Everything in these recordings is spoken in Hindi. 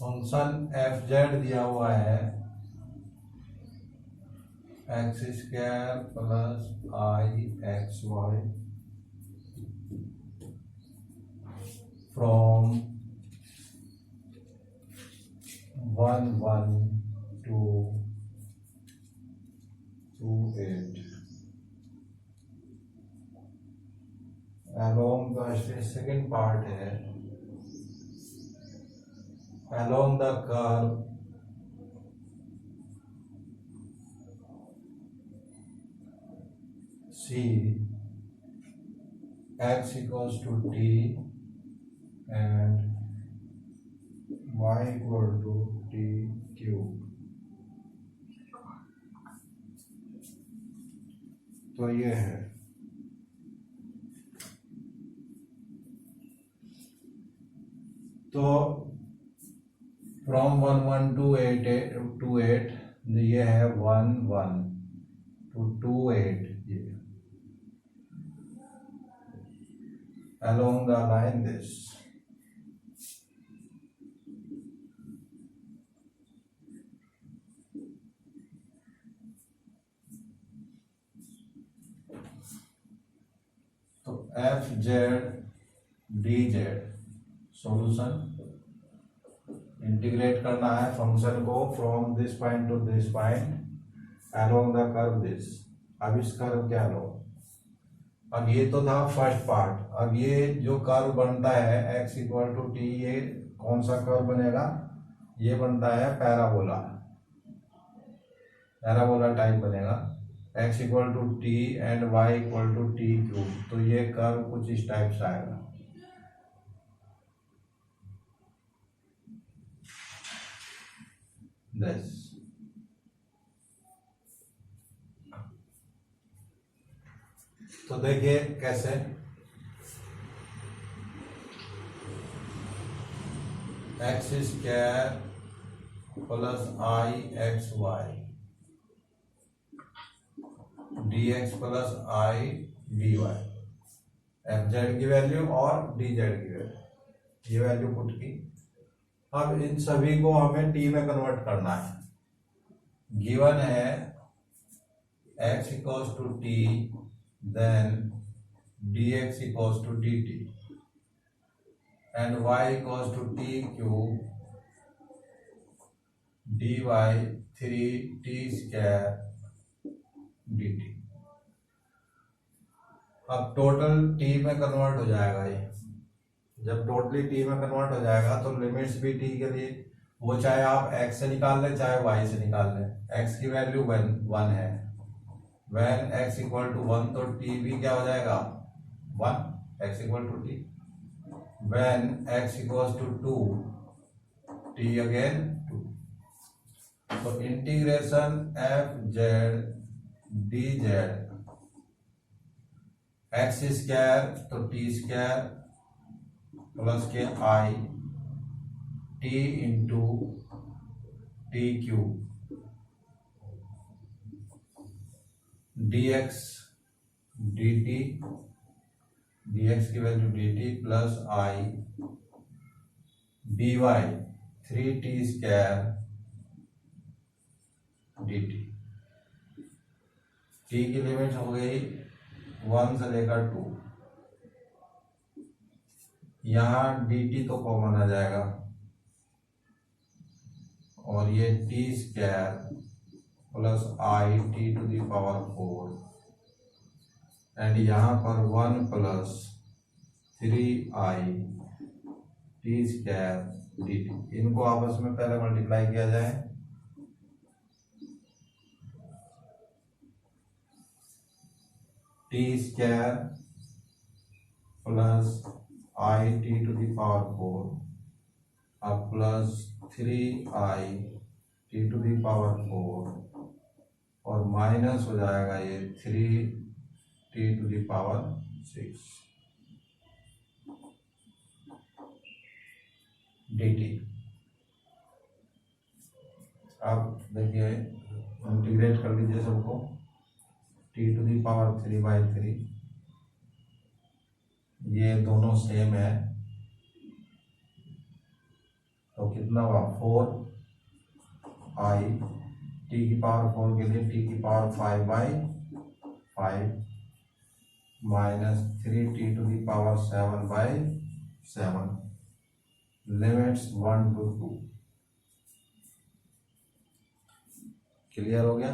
फंक्शन एफ जेड दिया हुआ है x square plus i x y from 1 1 to 2 8 along the second part है along the curve C x equals to t and y equal to t cube। तो ये है तो फ्रॉम 1 1 to 8 ये है 1 1 to 2 8 ये along the line this तो F z d Z solution integrate करना है फंक्शन को from this point two this point along the curve this. अब इस कर्व क्या लो, अब ये तो था फर्स्ट पार्ट, अब ये जो कर्व बनता है x इक्वल टू टी, ये कौन सा कर्व बनेगा, ये बनता है पैराबोला, पैराबोला टाइप बनेगा x equal to t and y equal to t cube. तो ये कर्व कुछ इस टाइप से आएगा। दिस तो देखिए कैसे, x square plus i x y d x plus I D y, f z की वैल्यू और डी जेड की वैल्यू, ये वैल्यू पुट की। अब इन सभी को हमें टी में कन्वर्ट करना है। गिवन है x equals to t then dx equals to dt and y equals to t cube dy 3t square dt। अब टोटल t में कन्वर्ट हो जाएगा ये, जब टोटली t में कन्वर्ट हो जाएगा तो लिमिट्स भी t के लिए, वो चाहे आप x से निकाल लें चाहे y से निकाल लें, x की वैल्यू 1 है, when x इक्वल टू 1 तो t भी क्या हो जाएगा 1, x equal to t, when x equal to 2 t again 2। तो integration f z d z x square तो टी स्क्वायर प्लस के i t into t cube dx dt, dx की value dt plus i dy 3t square dt। t की लिमिट हो गई 1 से लेकर 2, यहाँ dt तो कॉमन आ जाएगा और ये t square plus i t to the power 4 and यहाँ पर 1 plus 3i t square d t. इनको आपस में पहले मल्टीप्लाई किया जाए, t square plus i t to the power 4 अब plus 3i t to the power 4 और माइनस हो जाएगा ये 3t to the power 6 dt। अब देखिए इंटीग्रेट कर लीजिए सबको, t टू दी पावर 3/3, ये दोनों सेम है तो कितना हुआ 4i टी की पावर 4 के लिए टी की power 5/5 minus 3t to the power 7/7 limits 1 to 2। Clear हो गया?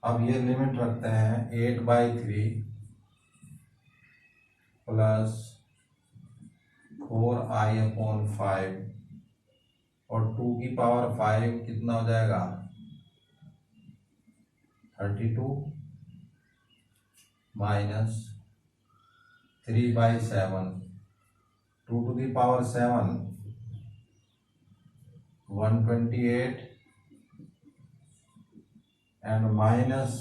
अब ये लिमिट रखते हैं 8/3 प्लस 4i/5 और 2 की पावर 5 कितना हो जाएगा 32 minus 3/7 2 to the power 7 128 and minus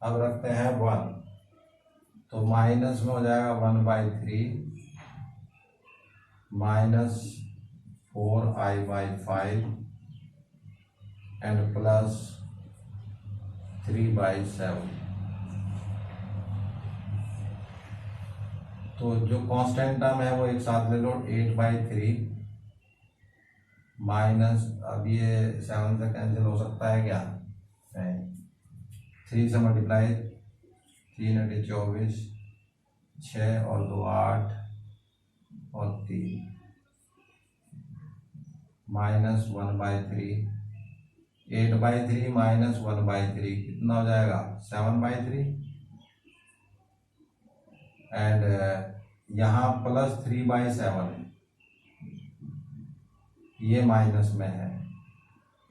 अब रखते हैं 1 तो माइनस में हो जाएगा 1/3 माइनस 4i/5 एंड प्लस 3/7। तो जो कांस्टेंट टर्म है वो एक साथ ले लो 8/3 माइनस अब ये 7 से कैंसिल हो सकता है क्या? नहीं। 3 से मल्टीप्लाई 3 × 24 6 और 2 8 और 3 माइनस 1/3 8/3 माइनस 1/3 कितना हो जाएगा 7/3 एंड यहाँ प्लस 3/7 ये माइनस में है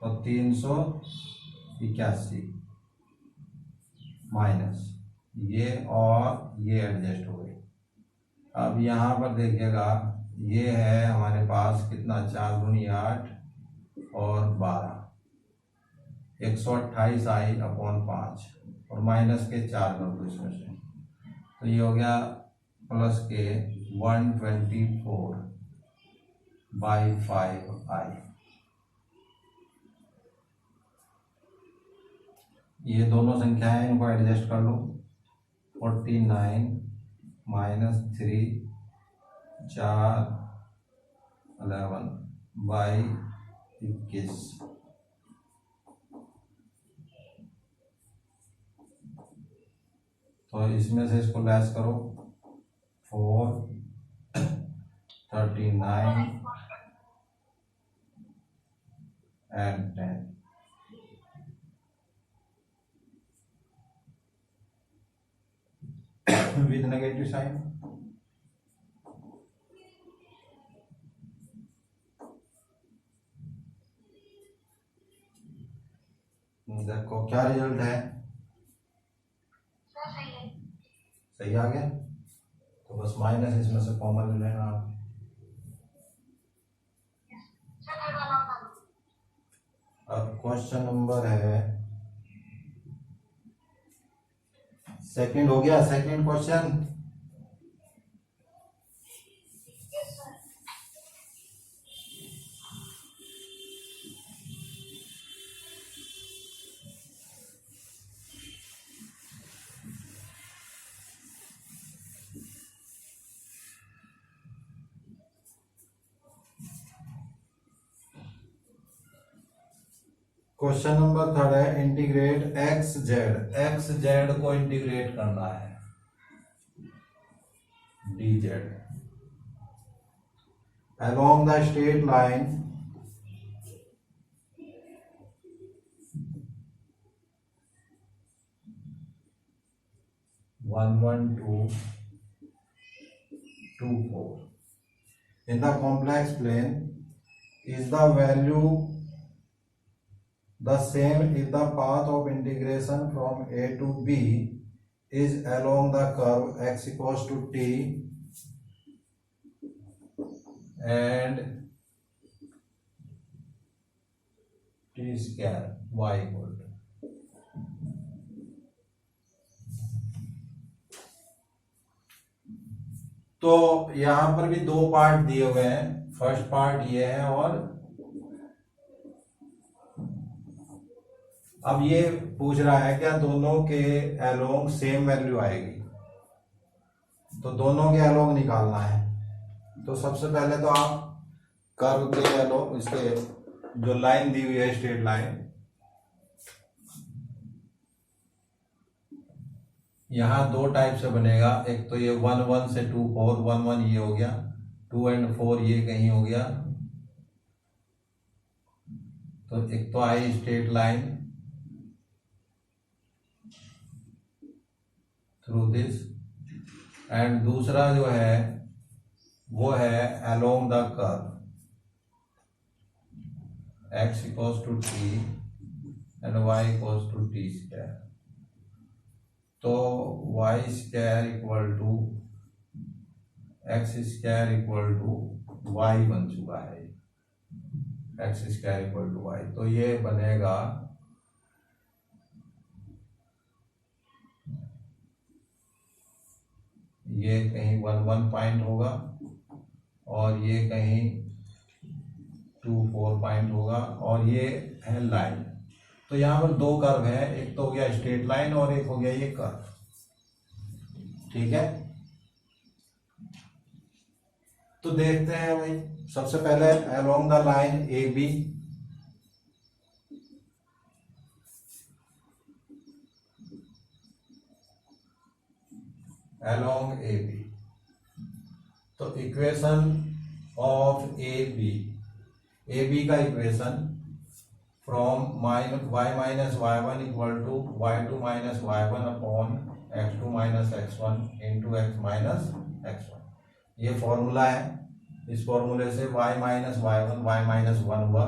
तो 381 माइनस ये और ये एडजस्ट हो गई। अब यहाँ पर देखिएगा ये है हमारे पास कितना 4 × 8 और 12 128i/5 और माइनस के 4 कर दो इसमें से तो ये हो गया प्लस के 124/5i। ये दोनों संख्याएं इनको एडजस्ट कर लो 49 माइनस 3 4 11/21 तो इसमें से इसको लेस करो 4 39 एंड 10 with negative sign। देखो क्या रिजल्ट है? सही आ गया तो बस माइनस इसमें से कॉमन ले लेना आप। अब क्वेश्चन नंबर है सेकंड हो गया second question. Question number third है इंटीग्रेट एक्स जेड को इंटीग्रेट करना है D Z along the straight line (1 1 2 2 4) in the complex plane is the value the same if the path of integration from a to b is along the curve x equals to t and t square y equal to। तो यहां पर भी दो पार्ट दिए हुए हैं। फर्स्ट पार्ट ये है और अब ये पूछ रहा है क्या दोनों के अलोंग सेम वैल्यू आएगी। तो दोनों के अलोंग निकालना है। तो सबसे पहले तो आप कर्व के अलोंग इसके जो लाइन दी हुई है स्ट्रेट लाइन, यहाँ दो टाइप से बनेगा। एक तो ये 1 1 से 2 4, 1 1 ये हो गया, 2 and 4 ये कहीं हो गया। तो एक तो I straight line through this, and दूसरा जो है वो है along the curve x equals to t and y equals to t square. तो y square equal to x square equal to y बन चुका है, x square equal to y। तो ये बनेगा ये कहीं 1 1 पॉइंट होगा और ये कहीं 2 4 पॉइंट होगा, और ये है लाइन। तो यहाँ पर दो कर्व है, एक तो हो गया स्ट्रेट लाइन और एक हो गया ये कर्व। ठीक है, तो देखते हैं भाई। सबसे पहले along the line A B, along A B. तो इक्वेशन ऑफ ए बी का equation from y minus y1 equal to y2 minus y1 upon x2 minus x1 into x minus x1, ये फॉर्मूला है। इस फॉर्मूले से y minus y1 y minus 1 हुआ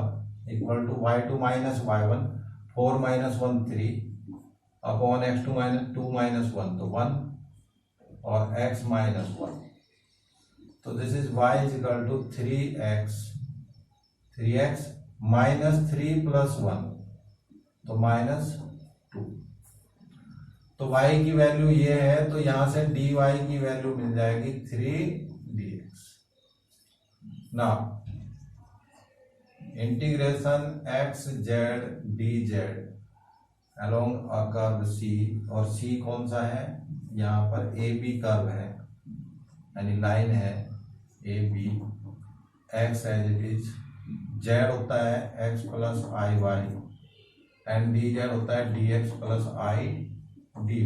equal to y2 minus y1 4 minus 1 3 upon x2 minus 2 minus 1 तो 1 और x माइनस 1। तो this is y is equal to 3x minus 3 plus 1 तो माइनस 2। तो y की वैल्यू ये है, तो यहां से dy की वैल्यू मिल जाएगी 3dx। ना integration x z dz along a curve C, और C कौन सा है, यहाँ पर ए बी कर्व है, यानी लाइन है A B. x as it is, z होता है x plus i y and dz होता है dx plus i dy।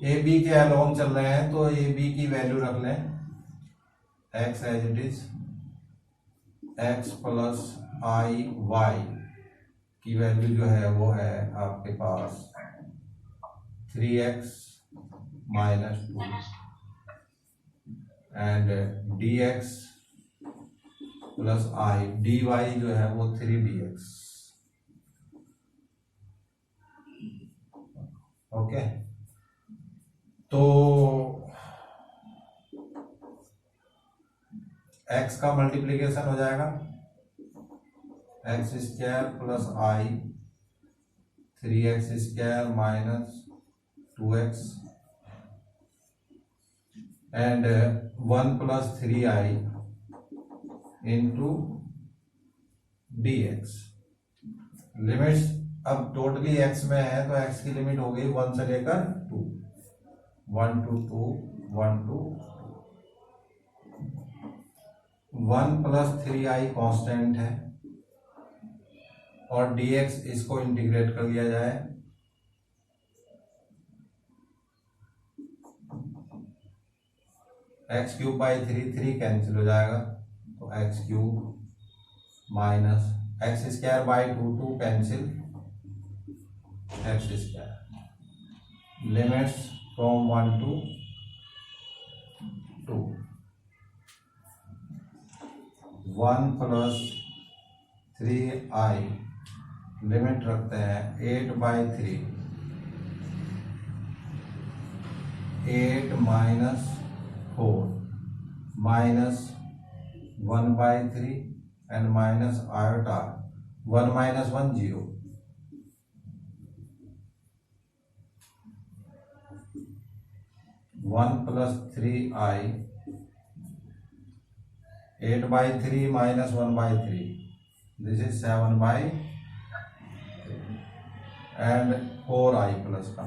A B के अलोंग चल रहे हैं तो ए बी की वैल्यू रख लें, x as it is x plus i y की वैल्यू जो है वो है आपके पास 3x minus 2 and dx plus i, dy जो है वो 3dx। ओके, तो x का मल्टीप्लीकेशन हो जाएगा x square plus I 3x square minus 2x and 1 plus 3i into dx। Limits अब टोटली x में है तो x की लिमिट हो गई 1 से लेकर 2, 1 to 2, 1 to 1 plus 3i constant है, और dx इसको इंटीग्रेट कर लिया जाए x क्यूब बाई 3 कैंसिल हो जाएगा, तो x cube minus x square by 2 cancel x square. Limits from 1 to 2, 1 plus 3i limit रखते हैं 8/3, 8 minus 4 minus 1/3 and minus iota 1 minus 1 0। One plus 3i 8/3 minus 1/3 this is 7/3 and 4i plus का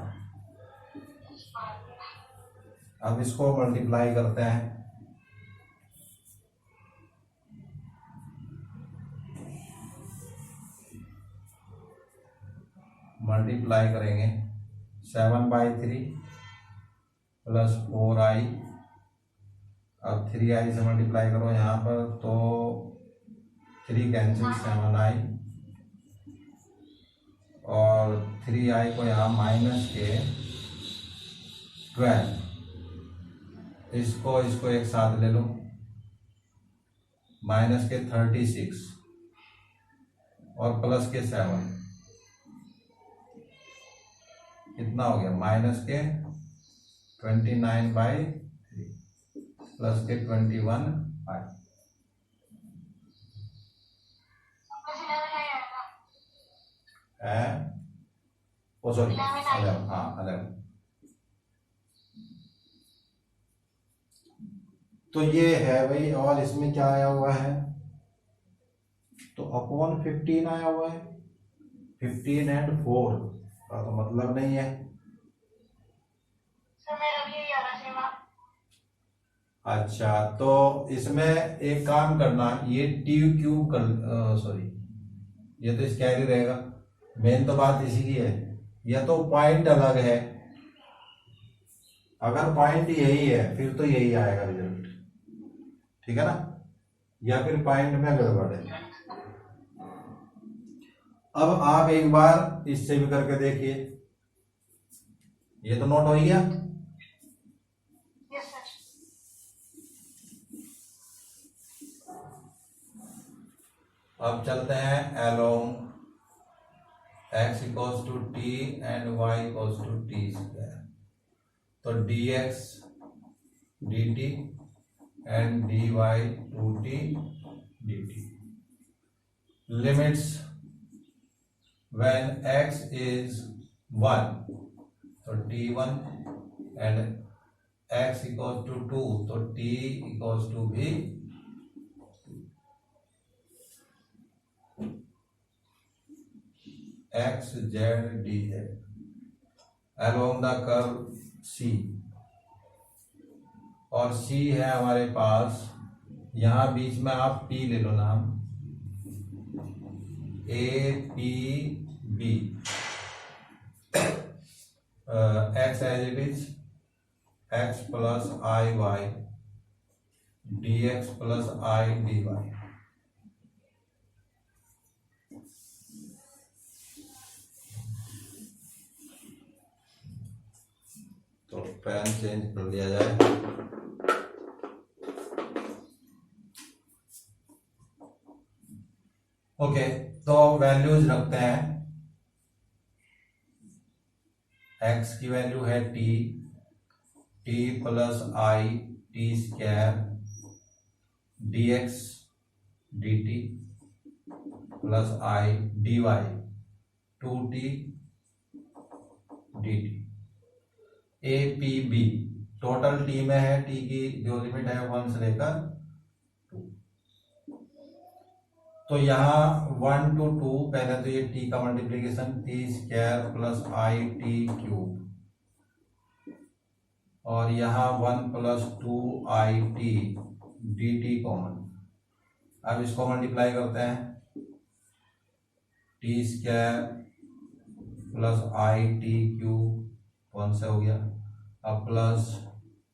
अब इसको मल्टीप्लाई करते हैं। मल्टीप्लाई करेंगे 7/3 प्लस 4i। अब 3i से मल्टीप्लाई करो यहाँ पर तो 3 कैंसिल 7i और 3i को यहाँ माइनस के 12। इसको एक साथ ले लो, माइनस के 36 और प्लस के 7, कितना हो गया? माइनस के 29/3 प्लस के 21i। ओ सॉरी 11, हाँ 11। तो ये है भाई, और इसमें क्या आया हुआ है? तो अपॉन 15 आया हुआ है। 15 एंड 4 का तो मतलब नहीं है। अच्छा, तो इसमें एक काम करना, ये टी क्यूब कर, सॉरी ये तो स्क्वायर रहेगा। मेन तो बात इसी की है, या तो पॉइंट अलग है, अगर पॉइंट यही है फिर तो यही आएगा रिजल्ट, ठीक है ना, या फिर पॉइंट में गड़बड़ है। अब आप एक बार इससे भी करके देखिए, ये तो नोट हो गया। Yes sir. अब चलते हैं along x equals to t and y equals to t square. तो dx dt and dy 2t dt। Limits when x is 1 तो t1 and x equals to 2 तो t इक्वल्स टू भी x z dz along the curve C। और C है हमारे पास, यहां बीच में आप P ले लो नाम, A P B, x as it is x plus I y dx plus I dy। तो पेन चेंज कर लिया जाए। ओके, तो वैल्यूज रखते हैं। x की वैल्यू है t, t plus i t square dx dt plus i dy 2t dt। A P B total t में है, टी की जो लिमिट है 1 से लेकर 2। तो यहाँ 1 to 2, पहले तो ये टी का multiplication T square plus i T cube, और यहाँ 1 plus 2 I T D T common. अब इसको मल्टीप्लाई करते हैं, T square plus i T cube 1 से हो गया, अब प्लस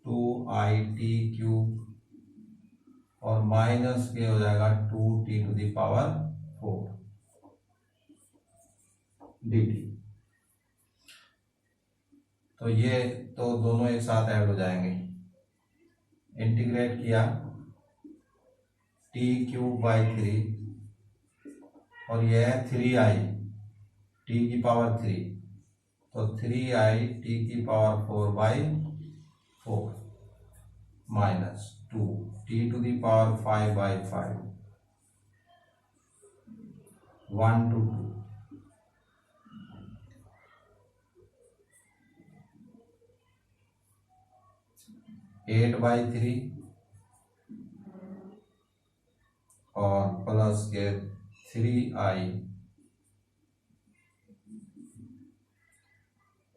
2 आई टी क्यूब और माइनस के हो जाएगा 2t to the power 4 dt। तो ये तो दोनों एक साथ ऐड हो जाएंगे। इंटीग्रेट किया t क्यूब बाई 3 और यह है 3i t की पावर 3, तो 3i t की पावर 4/4 minus 2 t to the power 5/5 1 to 2 8/3 और प्लस के 3i,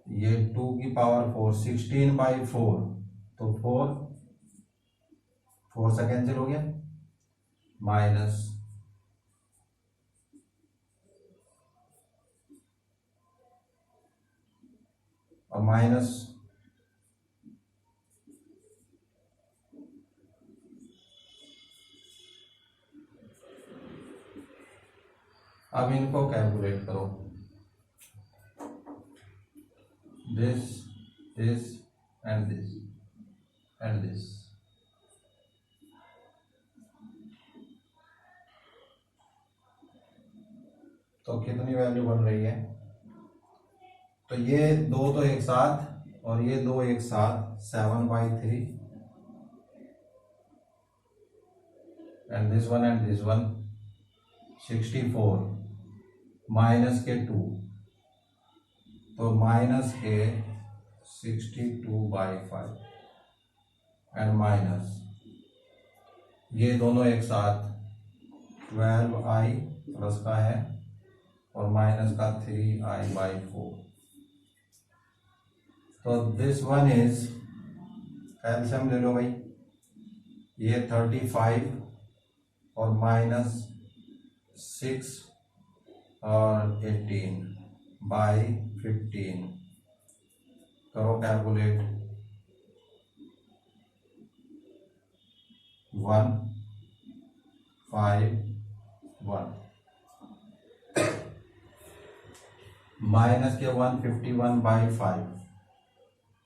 ये 2 की पावर 4 16/4 तो 4 से कैंसिल हो गया, माइनस और माइनस अब इनको कैलकुलेट करो, this and this and this. तो कितनी वैल्यू बन रही है, तो ये दो तो एक साथ और ये दो एक साथ, 7/3 एंड दिस वन 64 माइनस के 2, तो माइनस के 62/5 एंड माइनस ये दोनों एक साथ 12i प्लस का है और माइनस का 3i/4। तो दिस वन इज, एलसीएम ले लो भाई, ये 35 और माइनस 6 और 18/15 करो कैलकुलेट, 151 माइनस के 151/5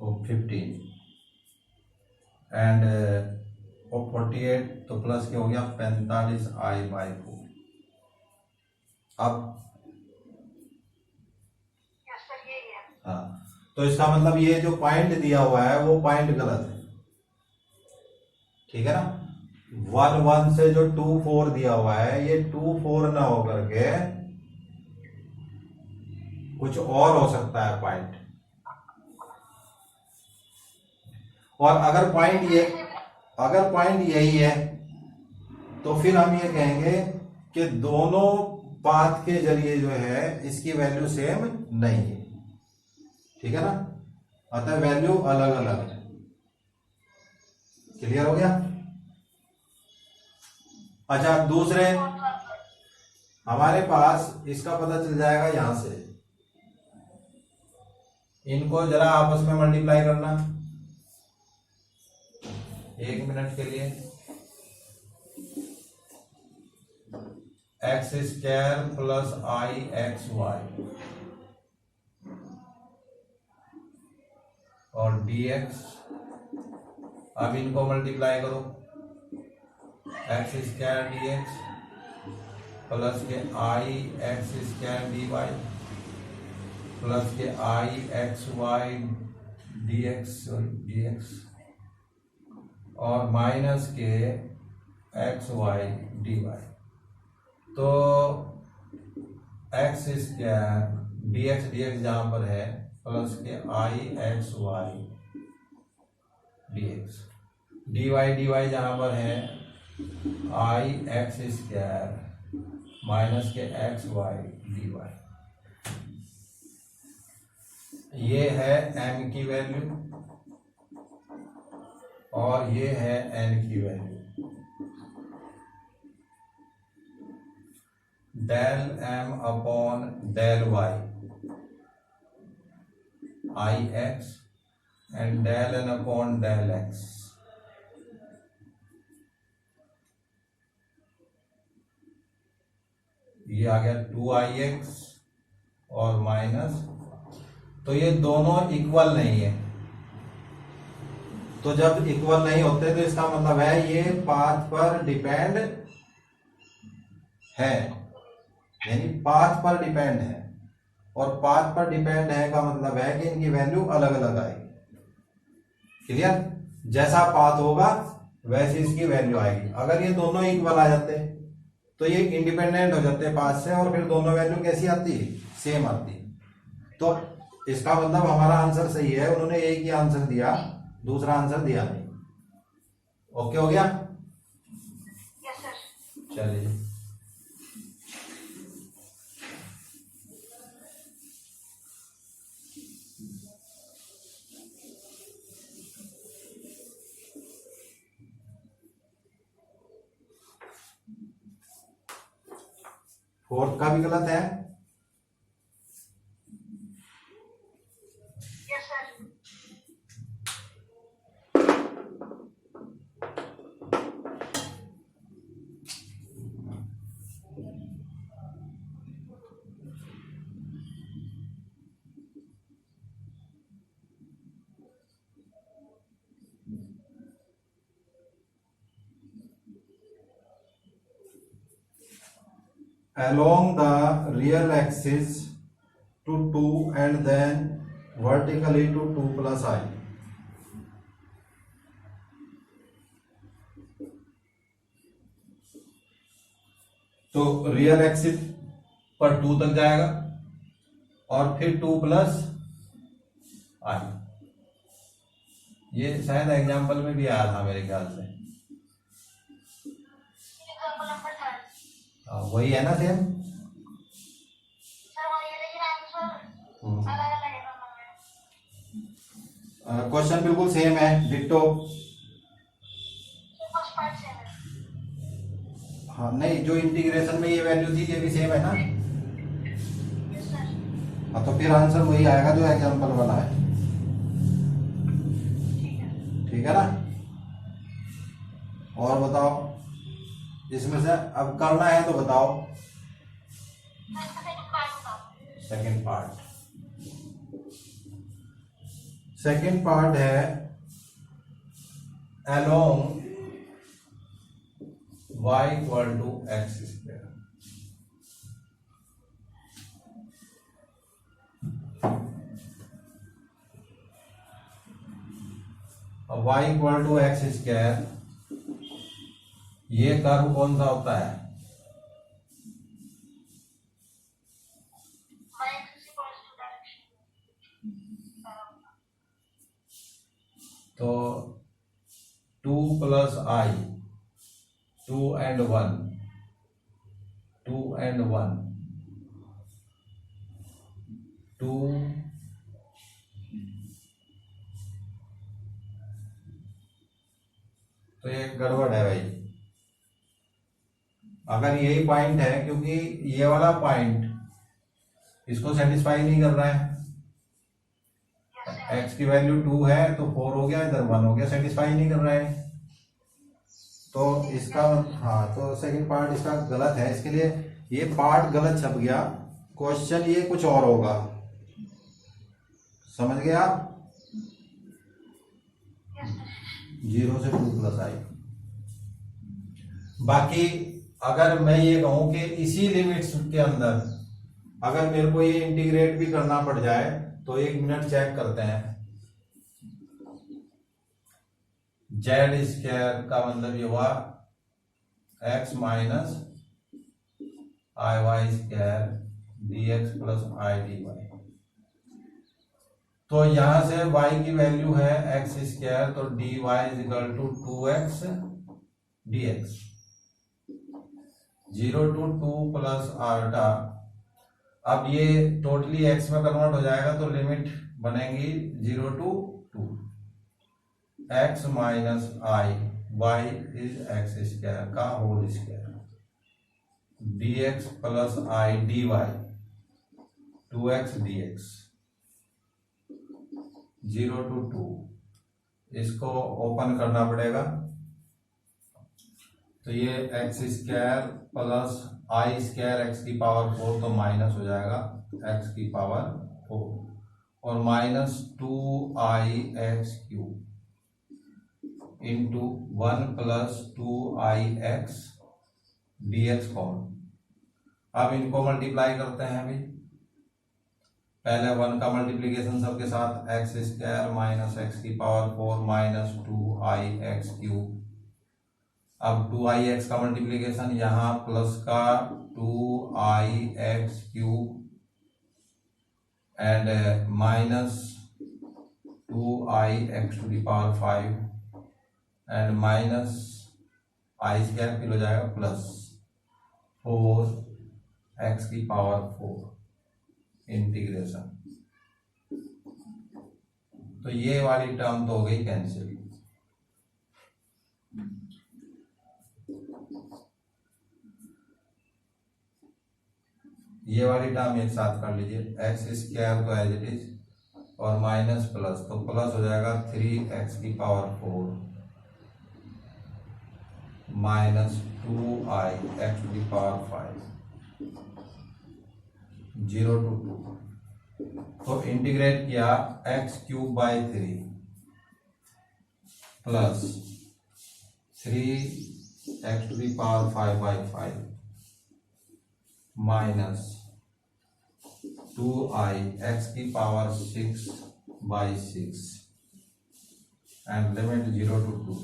तो 15 एंड 48, तो प्लस के हो गया 45i/4। अब हाँ, तो इसका मतलब ये जो पॉइंट दिया हुआ है वो पॉइंट गलत है, ठीक है ना। 1 से जो 2 4 दिया हुआ है, ये 2 4 ना होकर के कुछ और हो सकता है पॉइंट। और अगर पॉइंट यही है तो फिर हम ये कहेंगे कि दोनों पाथ के जरिए जो है इसकी वैल्यू सेम नहीं है, ठीक है ना, अतः वैल्यू अलग अलग है। क्लियर हो गया। अच्छा, दूसरे हमारे पास इसका पता चल जाएगा यहां से, इनको जरा आपस में मल्टीप्लाई करना 1 मिनट के लिए। x² प्लस ixy और dx, अब इनको मल्टीप्लाई करो, x² dx प्लस के ix² dy प्लस के ixy dx और माइनस के xy dy। तो x² dx जहां पर है प्लस के ixy dx, dy जहां पर है ix² माइनस के xy dy। ये है m की वैल्यू और ये है n की value. Del m upon del y ix and del n upon del x। ये आ गया 2ix और माइनस, तो ये दोनों इक्वल नहीं है, तो जब इक्वल नहीं होते तो इसका मतलब है ये पाथ पर डिपेंड है, यानी पाथ पर डिपेंड है, और पाथ पर डिपेंड है का मतलब है कि इनकी वैल्यू अलग अलग आएगी। क्लियर, जैसा पाथ होगा वैसी इसकी वैल्यू आएगी। अगर ये दोनों इक्वल आ जाते तो ये इंडिपेंडेंट हो जाते पाथ से, और फिर दोनों वैल्यू कैसी आती है, सेम आती है। तो इसका मतलब हमारा आंसर सही है, उन्होंने एक ही आंसर दिया, दूसरा आंसर दिया नहीं। ओके हो गया। Yes sir. चलिए, फोर्थ का भी गलत है। Yes, sir. Along the real axis to 2 and then vertically to 2 plus I। तो रियल एक्सिस पर 2 तक जाएगा और फिर 2 प्लस आई। ये शायद एग्जाम्पल में भी आया था मेरे ख्याल से। Example number 3. वही है ना सेम। Sir, वही है, लेकिन आंसर अलग-अलग है दोनों में। क्वेश्चन बिल्कुल सेम है, ditto. So first part same है। हाँ नहीं, जो इंटीग्रेशन में ये वैल्यू थी ये भी सेम है ना। Yes, sir. हाँ तो फिर आंसर वही आएगा जो एग्जाम्पल वाला है। ठीक है। ठीक है ना। और बताओ इसमें से अब करना है तो बताओ। तो इसका second part बताओ। सेकंड पार्ट है along y equal to x square। अब y equal to x square, ये कर्व कौन सा होता है? My axis equals to direction। तो 2 प्लस आई, 2 and 1, 2 and 1, 2 तो ये गड़बड़ है भाई। अगर यही पॉइंट है, क्योंकि ये वाला पॉइंट इसको सेटिस्फाई नहीं कर रहा है। Yes, sir. x की वैल्यू 2 है तो 4 हो गया, इधर 1 हो गया, सेटिस्फाई नहीं कर रहा है। तो इसका हाँ, तो सेकंड पार्ट इसका गलत है, इसके लिए ये पार्ट गलत छप गया। क्वेश्चन ये कुछ और होगा, समझ गए आप? Yes, sir. 0 से 2 प्लस आई। बाकी अगर मैं ये कहूं कि इसी लिमिट्स के अंदर अगर मेरे को ये इंटीग्रेट भी करना पड़ जाए तो 1 मिनट चेक करते हैं। जेड स्क्वायर का मतलब ये हुआ x minus I y square D x plus I D y. तो यहां से y की वैल्यू है एक्स स्क्वायर, तो d y is equal to 2x D x. 0 to 2 plus आल्टा। अब ये टोटली x में कन्वर्ट हो जाएगा तो लिमिट बनेगी 0 to 2, x minus I Y is X square का whole square D x plus I D Y 2x D x 0 to 2। इसको ओपन करना पड़ेगा, तो ये X square plus I square X की पावर 4 तो माइनस हो जाएगा एक्स की पावर 4 और minus 2i x cube into 1 plus 2i x D x common. अब इनको मल्टीप्लाई करते हैं अभी। पहले 1 का मल्टीप्लीकेशन सबके साथ, एक्स स्क्वायर माइनस एक्स की power 4 minus 2i x cube. अब 2i एक्स का मल्टीप्लीकेशन, यहाँ प्लस का 2i x cube and minus 2i x to the power 5 and minus i square फिर हो जाएगा प्लस 4 एक्स की पावर 4 इंटीग्रेशन। तो ये वाली टर्म तो हो गई कैंसिल। ये वाली टर्म एक साथ कर लीजिए, एक्स स्क्वायर तो एज इट इज, और माइनस प्लस, तो प्लस हो जाएगा 3x⁴ minus 2i x⁵ 0 to 2। तो इंटीग्रेट किया x³/3 plus 3x⁵5 minus 2i x⁶/6 and limit 0 to 2।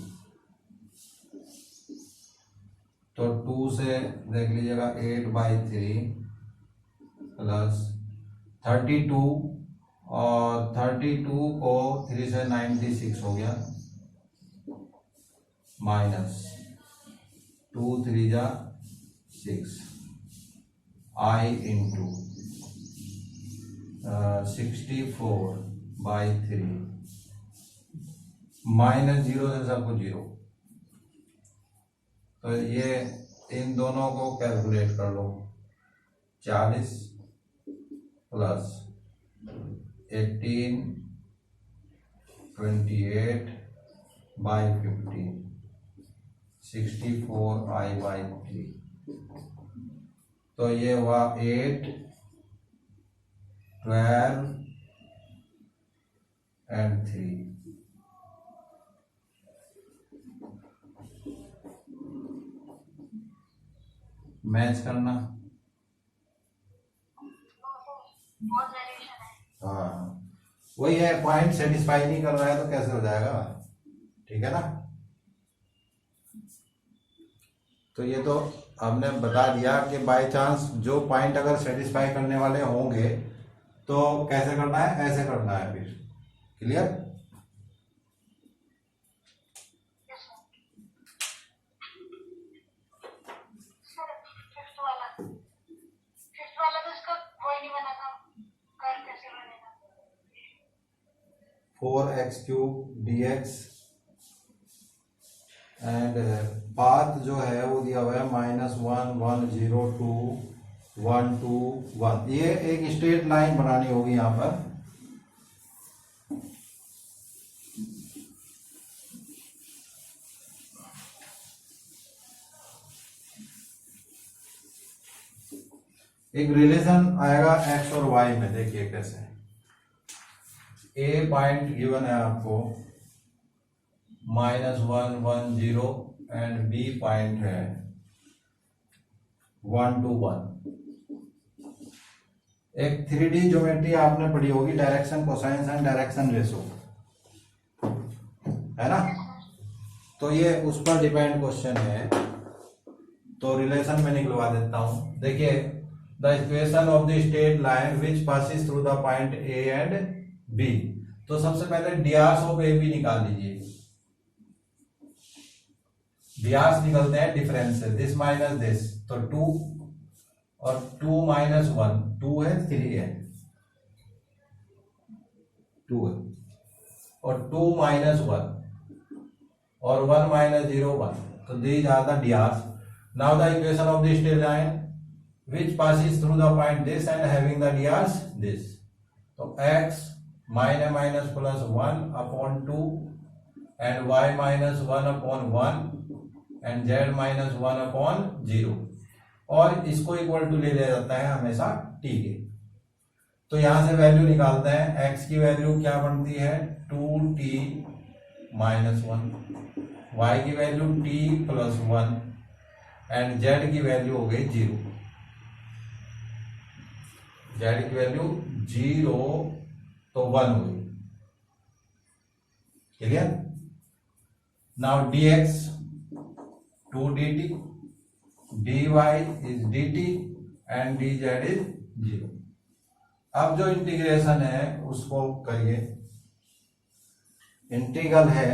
तो 2 से देख लीजिएगा 8/3 प्लस 32, और 32 को 3 से 96 हो गया, माइनस 2 3 जा 6 i इंटू 64/3 माइनस 0 से सब कुछ 0। तो ये इन दोनों को कैलकुलेट कर लो, 40 प्लस 18 28/15 64i/3। तो ये हुआ 8 12 एंड 3। मैच करना। बहुत वेरिएशन है। हाँ वही है, पॉइंट सेटिस्फाई नहीं कर रहा है तो कैसे हो जाएगा, ठीक है ना। तो ये तो हमने बता दिया कि बाय चांस जो पॉइंट अगर सेटिस्फाई करने वाले होंगे तो कैसे करना है, ऐसे करना है, फिर क्लियर। Yes sir. फिफ्थ वाला तो इसका कोई नहीं बना था, कर कैसे बनेगा? 4x³ dx एंड पाथ जो है वो दिया हुआ है -1 1 0 2 1 2 1। ये एक स्ट्रेट लाइन बनानी होगी यहाँ पर। एक रिलेशन आएगा x और y में, देखिए कैसे। ए पॉइंट गिवन है आपको -1 1 0 एंड बी पॉइंट है 1 2 1। एक 3D ज्योमेट्री आपने पढ़ी होगी, direction cosines and direction ratio, है ना। तो ये उस पर डिपेंड क्वेश्चन है, तो रिलेशन में निकलवा देता हूं। देखिए, the equation of the straight line which passes through the point A and B. तो सबसे पहले डियास ऑफ ए बी निकाल लीजिए। डियास निकलते हैं डिफरेंस से, दिस माइनस दिस, तो 2 और 2 - 1 2 है, 3 है, 2 है, और 2 - 1 और 1 - 0 1। तो these are the dias. Now the equation of the straight line which passes through the point this and having the dias this. तो x minus plus 1/2 and y minus 1/1 and z minus 1/0, और इसको इक्वल टू ले लिया जाता है हमेशा t के। तो यहां से वैल्यू निकालते हैं। x की वैल्यू क्या बनती है 2t - 1, y की वैल्यू t + 1 एंड z की वैल्यू हो गई 0। z की वैल्यू 0 तो 1 हुई, clear. Now dx 2 dt, dy is dt and dz is 0। अब जो इंटीग्रेशन है उसको करिए। इंटीग्रल है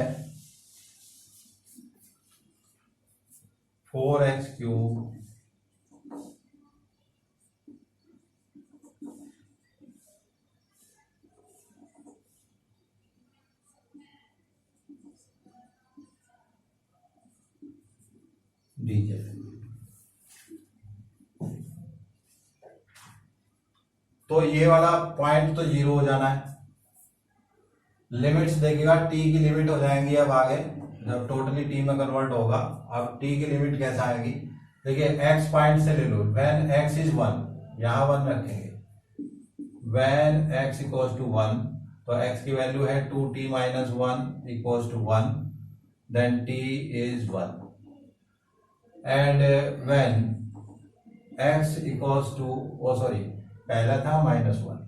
4x³ dz। तो ये वाला पॉइंट तो 0 हो जाना है। लिमिट्स देखिएगा, टी की लिमिट हो जाएंगी अब आगे जब टोटली टी में कन्वर्ट होगा। अब टी की लिमिट कैसे आएगी, देखिए एक्स पॉइंट से ले लो, व्हेन एक्स इज 1, यहां 1 रखेंगे, व्हेन एक्स इक्वल्स टू 1, तो एक्स की वैल्यू है 2t minus 1 equals to 1, then t is 1, and when x equals to, oh sorry पहला था -1,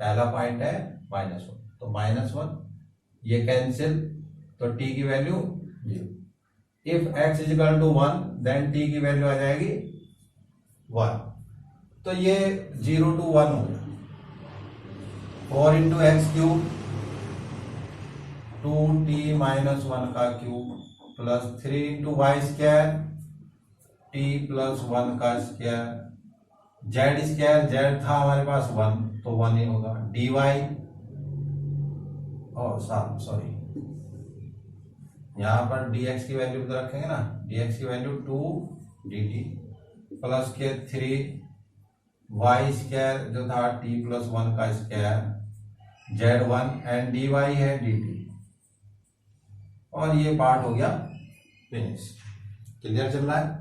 पहला पॉइंट है -1, तो -1 ये कैंसिल, तो t की value 0। If x is equal to 1 then t की वैल्यू आ जाएगी 1, तो ये 0 to 1 हो गया। 4 into x cube 2t minus 1 का cube plus 3 into y square t plus 1 का स्क्वायर, जेड स्क्वायर, जेड था हमारे पास 1 तो 1 ही होगा, dy, और सॉरी यहां पर dx की वैल्यू तो रखेंगे ना, dx की वैल्यू 2 dt प्लस के 3 वाई स्क्वायर जो था t प्लस 1 का स्क्वायर, z1 एंड dy है dt, और ये पार्ट हो गया फिनिश। क्लियर चल रहा है।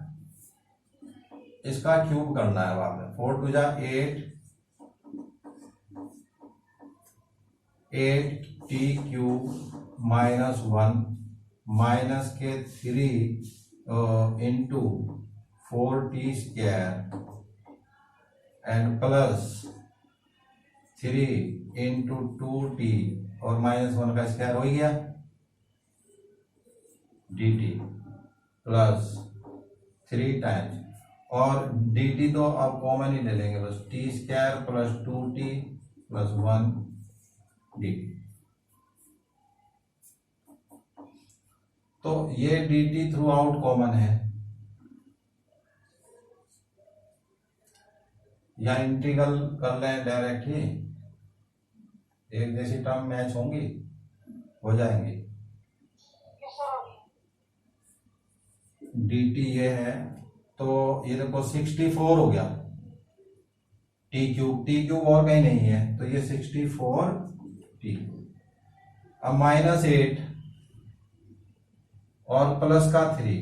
इसका क्यूब करना है अब आपने, 4 टू जा 8 टी क्यूब माइनस 1 माइनस के 3 into 4t square and plus 3 into 2t और -1 का स्क्वायर हो गया dt प्लस 3 टाइम्स, और dt तो अब कॉमन ही ले लेंगे, बस t square plus 2t plus 1 dt, तो ये dt थ्रू आउट कॉमन है, या इंटीग्रल कर लें डायरेक्ट ही, एक जैसी टर्म मैच होंगी, हो जाएंगी। dt ये है, तो ये देखो 64 हो गया, टी क्यूब और कहीं नहीं है, तो ये 64t, अब -8 और प्लस का 3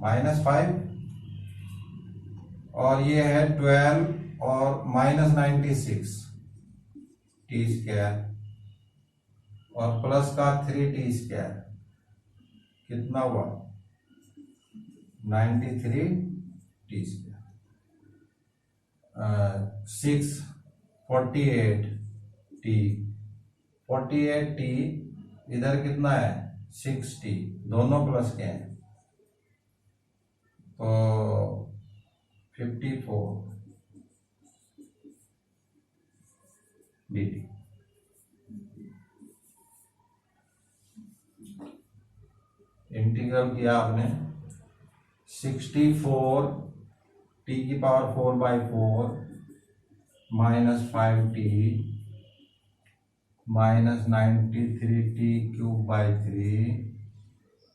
-5, और ये है 12 और -96 टी स्क्वायर और प्लस का 3t स्क्वायर, कितना हुआ 93 टी स्क्वायर, 648 टी, 48 टी इधर कितना है 60, दोनों प्लस के हैं, तो 54 dt। इंटीग्रल किया आपने 64 t की पावर 4/4 -5t -93t क्यूब बाई 3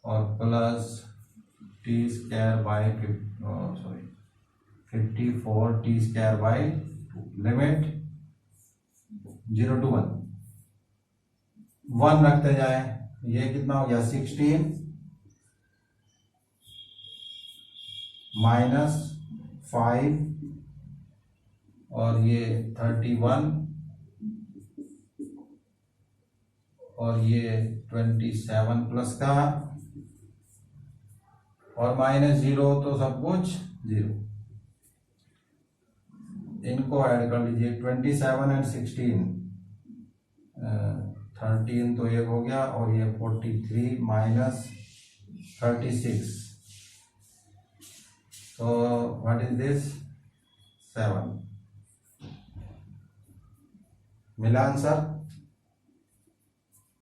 और plus t square by 54 t square by 2, limit 0 to 1 रखते जाए, ये कितना हो गया 16 -5 और ये 31 और ये 27 प्लस का और -0 तो सब कुछ 0, इनको ऐड कर लीजिए 27 एंड 16, 13 तो एक हो गया, और ये 43 minus 36, so what is this 7, मिला आंसर।